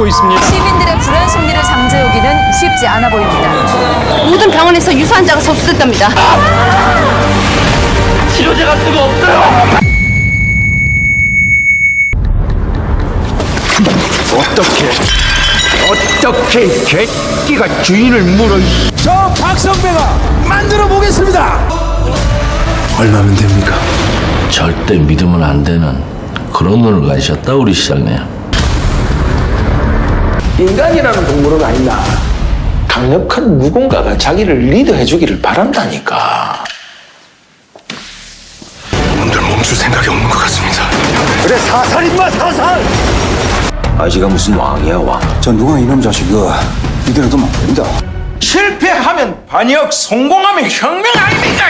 커지고 있습니다. 시민들의 불안 심리를 잠재우기는 쉽지 않아 보입니다. 모든 병원에서 유서 환자가 접수됐답니다. 치료제가 쓰고 없어요. 어떻게 개끼가 주인을 물어? 저 박성배가 만들어 보겠습니다. 얼마면 됩니까? 절대 믿으면 안 되는 그런 눈을 가지셨다 우리 시장님. 인간이라는 동물은 아니다. 강력한 누군가가 자기를 리드해 주기를 바란다니까. 놈들 멈출 생각이 없는 것 같습니다. 그래 사살인마 사살. 아지가 무슨 왕이야 왕? 전 누가 이놈 자식아 이대로 두면 안 됩니다. 실패하면 반역, 성공하면 혁명 아닙니까?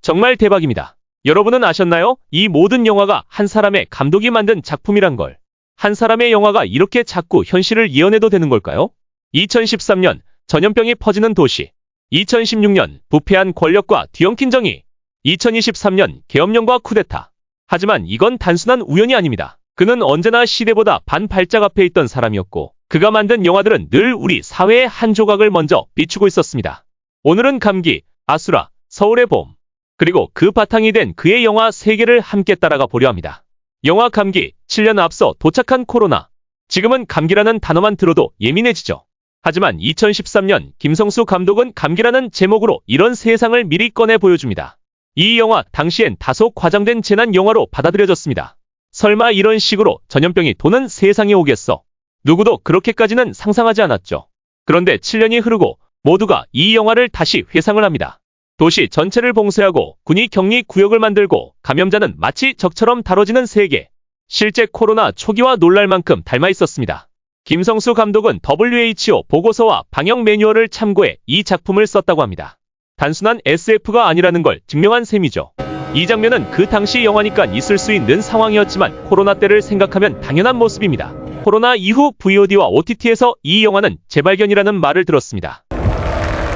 정말 대박입니다. 여러분은 아셨나요? 이 모든 영화가 한 사람의 감독이 만든 작품이란 걸. 한 사람의 영화가 이렇게 자꾸 현실을 예언해도 되는 걸까요? 2013년 전염병이 퍼지는 도시, 2016년 부패한 권력과 뒤엉킨 정의, 2023년 계엄령과 쿠데타. 하지만 이건 단순한 우연이 아닙니다. 그는 언제나 시대보다 반발짝 앞에 있던 사람이었고 그가 만든 영화들은 늘 우리 사회의 한 조각을 먼저 비추고 있었습니다. 오늘은 감기, 아수라, 서울의 봄, 그리고 그 바탕이 된 그의 영화 3개를 함께 따라가 보려 합니다. 영화 감기, 7년 앞서 도착한 코로나. 지금은 감기라는 단어만 들어도 예민해지죠. 하지만 2013년 김성수 감독은 감기라는 제목으로 이런 세상을 미리 꺼내 보여줍니다. 이 영화 당시엔 다소 과장된 재난 영화로 받아들여졌습니다. 설마 이런 식으로 전염병이 도는 세상이 오겠어? 누구도 그렇게까지는 상상하지 않았죠. 그런데 7년이 흐르고 모두가 이 영화를 다시 회상을 합니다. 도시 전체를 봉쇄하고 군이 격리 구역을 만들고 감염자는 마치 적처럼 다뤄지는 세계. 실제 코로나 초기와 놀랄 만큼 닮아 있었습니다. 김성수 감독은 WHO 보고서와 방역 매뉴얼을 참고해 이 작품을 썼다고 합니다. 단순한 SF가 아니라는 걸 증명한 셈이죠. 이 장면은 그 당시 영화니까 있을 수 있는 상황이었지만 코로나 때를 생각하면 당연한 모습입니다. 코로나 이후 VOD와 OTT에서 이 영화는 재발견이라는 말을 들었습니다.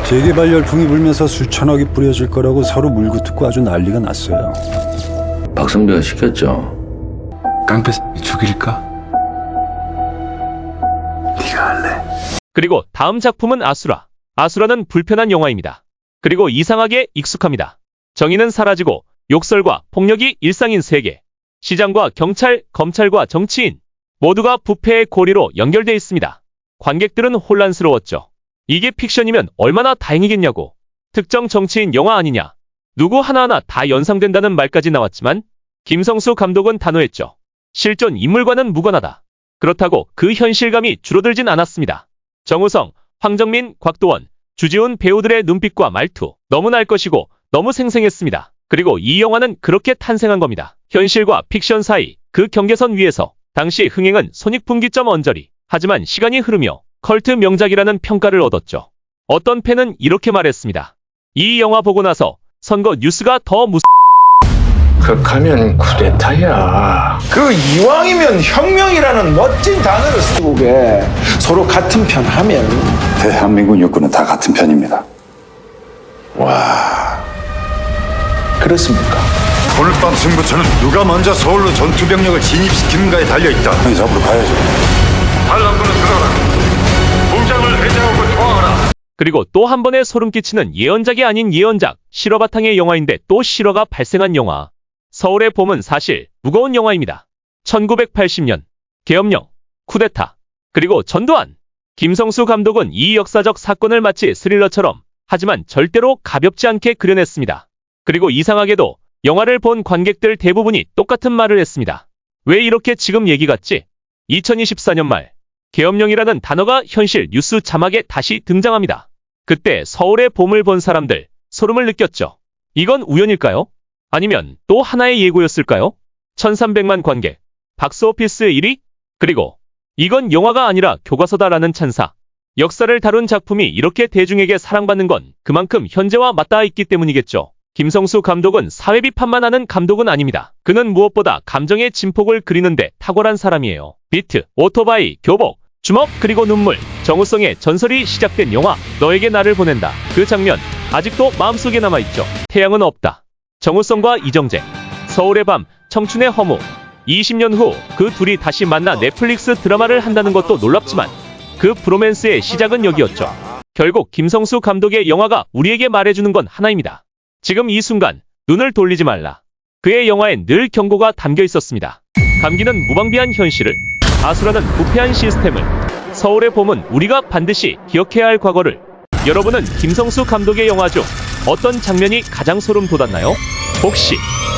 재개발 열풍이 불면서 수천억이 뿌려질 거라고 서로 물고 뜯고 아주 난리가 났어요. 박성배가 시켰죠. 깡패 죽일까? 네가 할래? 그리고 다음 작품은 아수라. 아수라는 불편한 영화입니다. 그리고 이상하게 익숙합니다. 정의는 사라지고 욕설과 폭력이 일상인 세계. 시장과 경찰, 검찰과 정치인 모두가 부패의 고리로 연결돼 있습니다. 관객들은 혼란스러웠죠. 이게 픽션이면 얼마나 다행이겠냐고. 특정 정치인 영화 아니냐. 누구 하나하나 다 연상된다는 말까지 나왔지만 김성수 감독은 단호했죠. 실존 인물과는 무관하다. 그렇다고 그 현실감이 줄어들진 않았습니다. 정우성, 황정민, 곽도원, 주지훈 배우들의 눈빛과 말투 너무 날 것이고 너무 생생했습니다. 그리고 이 영화는 그렇게 탄생한 겁니다. 현실과 픽션 사이 그 경계선 위에서 당시 흥행은 손익분기점 언저리. 하지만 시간이 흐르며 컬트 명작이라는 평가를 얻었죠. 어떤 팬은 이렇게 말했습니다. 이 영화 보고 나서 선거 뉴스가 더 극하면 쿠데타야. 그 이왕이면 혁명이라는 멋진 단어를 쓰고 게 서로 같은 편 하면. 대한민국 여권은 다 같은 편입니다. 와, 그렇습니까? 오늘 밤 승부처는 누가 먼저 서울로 전투병력을 진입시키는가에 달려있다. 형이 잡으러 가야죠. 반란군은 들어라. 공장을 해제하고 저항하라. 그리고 또 한 번의 소름 끼치는 예언작이 아닌 예언작, 실화 바탕의 영화인데 또 실화가 발생한 영화. 서울의 봄은 사실 무거운 영화입니다. 1980년, 계엄령, 쿠데타, 그리고 전두환. 김성수 감독은 이 역사적 사건을 마치 스릴러처럼 하지만 절대로 가볍지 않게 그려냈습니다. 그리고 이상하게도 영화를 본 관객들 대부분이 똑같은 말을 했습니다. 왜 이렇게 지금 얘기 같지? 2024년 말, 계엄령이라는 단어가 현실 뉴스 자막에 다시 등장합니다. 그때 서울의 봄을 본 사람들 소름을 느꼈죠. 이건 우연일까요? 아니면 또 하나의 예고였을까요? 1300만 관객, 박스오피스 1위? 그리고 이건 영화가 아니라 교과서다라는 찬사. 역사를 다룬 작품이 이렇게 대중에게 사랑받는 건 그만큼 현재와 맞닿아 있기 때문이겠죠. 김성수 감독은 사회 비판만 하는 감독은 아닙니다. 그는 무엇보다 감정의 진폭을 그리는데 탁월한 사람이에요. 비트, 오토바이, 교복, 주먹 그리고 눈물, 정우성의 전설이 시작된 영화 너에게 나를 보낸다. 그 장면 아직도 마음속에 남아있죠. 태양은 없다. 정우성과 이정재, 서울의 밤, 청춘의 허무. 20년 후 그 둘이 다시 만나 넷플릭스 드라마를 한다는 것도 놀랍지만 그 브로맨스의 시작은 여기였죠. 결국 김성수 감독의 영화가 우리에게 말해주는 건 하나입니다. 지금 이 순간 눈을 돌리지 말라. 그의 영화엔 늘 경고가 담겨 있었습니다. 감기는 무방비한 현실을, 아수라는 부패한 시스템을, 서울의 봄은 우리가 반드시 기억해야 할 과거를. 여러분은 김성수 감독의 영화 중 어떤 장면이 가장 소름 돋았나요? 혹시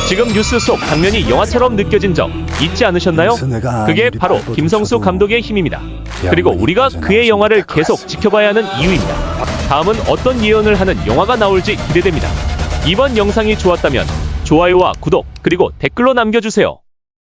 지금 뉴스 속 장면이 영화처럼 느껴진 적 있지 않으셨나요? 그게 바로 김성수 감독의 힘입니다. 그리고 우리가 그의 영화를 계속 지켜봐야 하는 이유입니다. 다음은 어떤 예언을 하는 영화가 나올지 기대됩니다. 이번 영상이 좋았다면 좋아요와 구독 그리고 댓글로 남겨주세요.